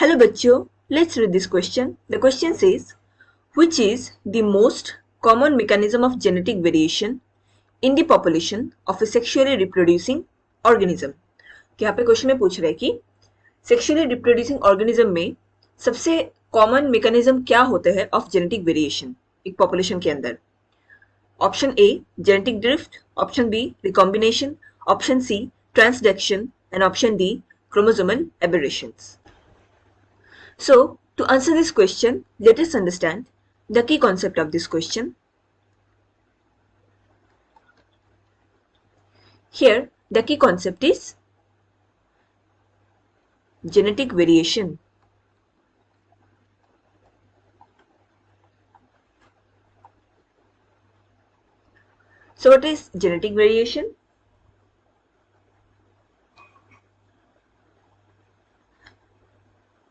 Hello बच्चों, let's read this question. The question says, which is the most common mechanism of genetic variation in the population of a sexually reproducing organism? यहाँ पे question में पूछ रहे हैं कि sexually reproducing organism में सबसे कॉमन मैकेनिज्म क्या होते हैं ऑफ जेनेटिक वेरिएशन एक पॉपुलेशन के अंदर. Option A genetic drift, option B recombination, option C transduction and option D chromosomal aberrations. So, to answer this question, let us understand the key concept of this question. Here, the key concept is genetic variation. So, what is genetic variation?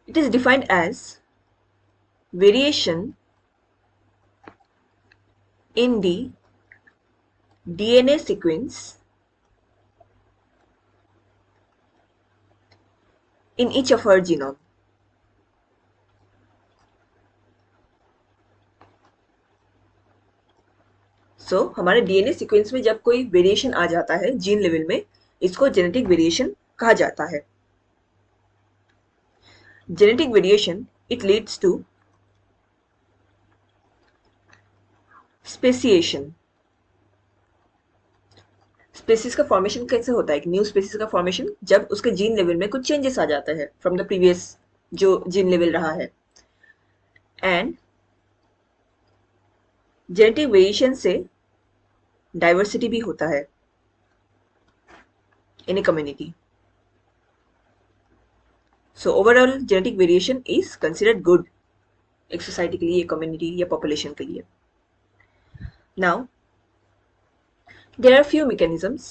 It is defined as variation in the DNA sequence in each of our genome. So, हमारे DNA sequence में जब कोई variation आ जाता है gene level में, इसको genetic variation कहा जाता है. Genetic variation, it leads to speciation. Species का फॉर्मेशन कैसे होता है? न्यू स्पेसीज का फॉर्मेशन जब उसके जीन लेवल में कुछ चेंजेस आ जाता है फ्रॉम द प्रीवियस जो जीन लेवल रहा है. एंड जेनेटिक वेरिएशन से डाइवर्सिटी भी होता है in a community. So overall genetic variation is considered good एक सोसाइटी के लिए, कम्युनिटी या पॉपुलेशन के लिए. Now there are few mechanisms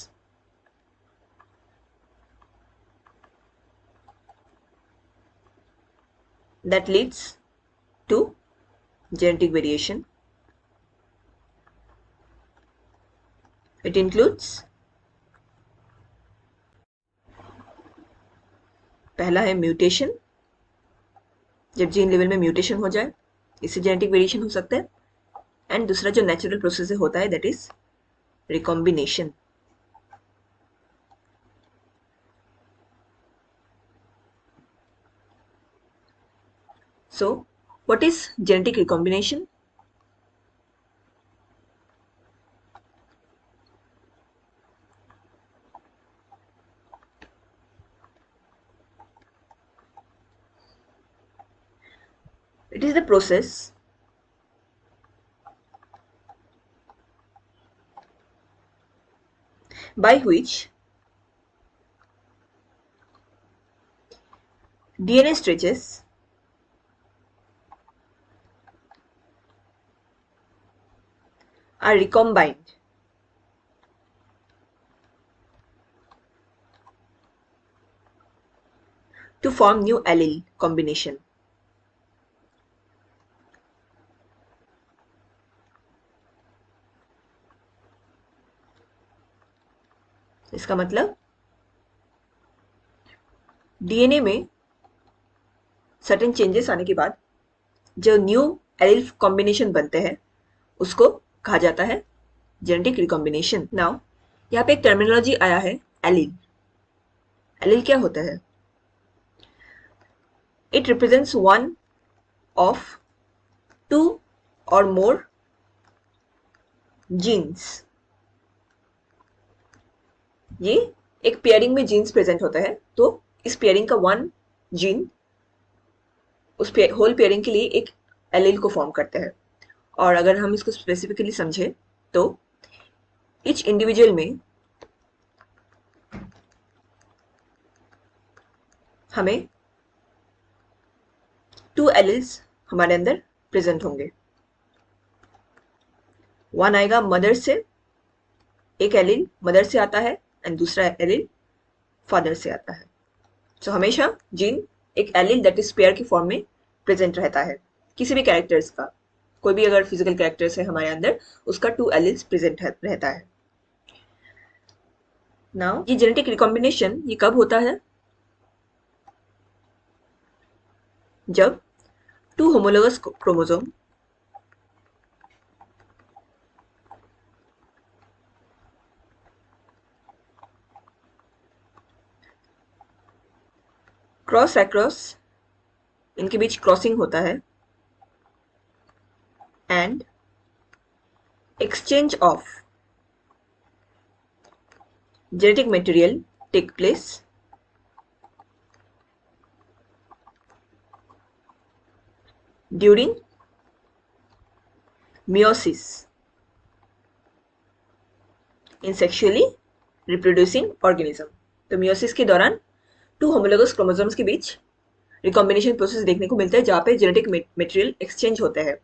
that leads to genetic variation. It includes पहला है म्यूटेशन. जब जीन लेवल में म्यूटेशन हो जाए इससे जेनेटिक वेरिएशन हो सकता है. एंड दूसरा जो नेचुरल प्रोसेस से होता है that is recombination. So, what is genetic recombination? It is the process by which DNA stretches are recombined to form new allele combination. इसका मतलब डीएनए में सर्टेन चेंजेस आने के बाद जो न्यू एलील कॉम्बिनेशन बनते हैं उसको कहा जाता है जेनेटिक रिकॉम्बिनेशन. नाउ यहाँ पे एक टर्मिनोलॉजी आया है एलील. एलील क्या होता है? It represents one of two और मोर जीन्स. ये एक पेयरिंग में जीन्स प्रेजेंट होता है, तो इस पेयरिंग का वन जीन उस होल पेयरिंग के लिए एक एलील को फॉर्म करता है. और अगर हम इसको स्पेसिफिकली समझे तो ईच इंडिविजुअल में हमें टू एलील्स हमारे अंदर प्रेजेंट होंगे. वन आएगा मदर से, एक एलील मदर से आता है एंड दूसरा एलील फादर से आता है. सो हमेशा जीन एक एलील दैट इज पेयर की फॉर्म में प्रेजेंट रहता है. किसी भी कैरेक्टर्स का, कोई भी अगर फिजिकल कैरेक्टर्स है हमारे अंदर, उसका टू एलील्स प्रेजेंट रहता है. नाउ ये जेनेटिक रिकॉम्बिनेशन ये कब होता है? जब two homologous chromosome cross across, इनके बीच क्रॉसिंग होता है, and exchange of genetic material take place during meiosis in sexually reproducing organism। तो meiosis के दौरान टू होमोलोगस क्रोमोसोम्स के बीच रिकॉम्बिनेशन प्रोसेस देखने को मिलता है जहाँ पे जेनेटिक मटेरियल एक्सचेंज होता है।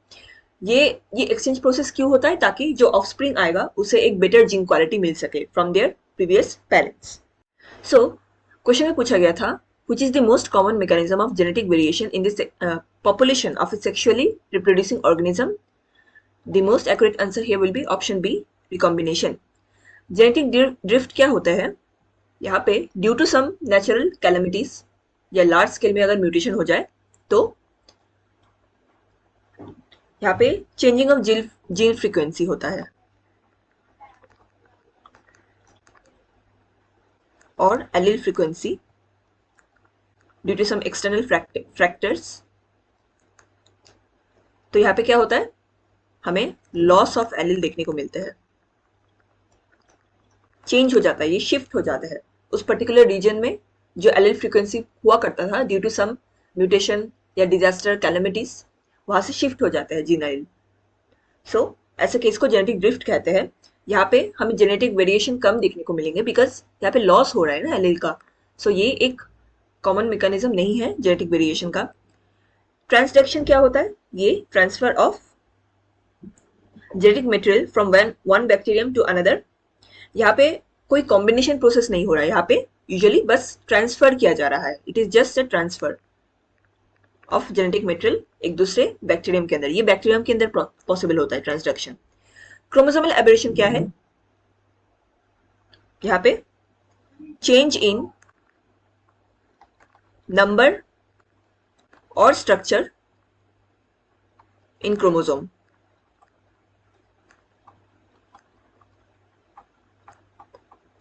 ये एक्सचेंज प्रोसेस क्यों होता है? ताकि जो ऑफस्प्रिंग आएगा उसे एक बेटर जीन क्वालिटी मिल सके from there previous parents. So question में पूछा गया था which is the most common mechanism of genetic variation in the population of a sexually reproducing organism? The most accurate answer here will be option B, recombination। Genetic drift क्या होता है? यहाँ पे due to some natural calamities या large scale में अगर mutation हो जाए तो यहाँ पे चेंजिंग ऑफ जीन फ्रीक्वेंसी होता है और allele frequency due to some external factors. तो यहाँ पे क्या होता है? हमें लॉस ऑफ एलील देखने को मिलता है, चेंज हो जाता है, ये शिफ्ट हो जाता है उस पर्टिकुलर रीजन में जो एलील फ्रीक्वेंसी हुआ करता था ड्यू टू सम म्यूटेशन या डिजास्टर कैलेमिटीज, वहां से शिफ्ट हो जाता है जीन एलील। सो ऐसे केस को जेनेटिक ड्रिफ्ट कहते हैं। यहाँ पे हमें जेनेटिक वेरिएशन कम देखने को मिलेंगे बिकॉज यहाँ पे लॉस हो रहा है ना एलील का। सो ये एक कॉमन मैकेनिज्म नहीं है जेनेटिक वेरिएशन का। ट्रांसडक्शन क्या होता है? ये transfer of genetic material from one bacterium to another. यहाँ पे कोई कॉम्बिनेशन प्रोसेस नहीं हो रहा है, यहाँ पे यूजुअली बस ट्रांसफर किया जा रहा है। It is just a transfer of genetic material एक दूसरे बैक्टीरियम के अंदर। ये बैक्टीरियम के अंदर पॉसिबल होता है ट्रांसडक्शन। क्रोमोसोमल एबरेशन क्या है? यहाँ पे चेंज इन नंबर और structure in chromosome.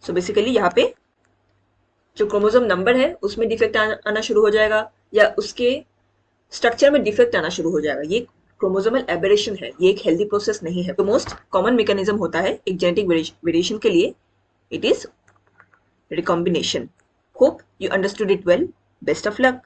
So basically यहाँ पे जो क्रोमोसोम नंबर है उसमें डिफेक्ट आना शुरू हो जाएगा या उसके स्ट्रक्चर में डिफेक्ट आना शुरू हो जाएगा। ये क्रोमोसोमल एबरेशन है, ये एक हेल्दी प्रोसेस नहीं है। तो मोस्ट कॉमन मैकेनिज्म होता है एक जेनेटिक वेरिएशन के लिए, it is recombination. Hope you understood it well. Best of luck.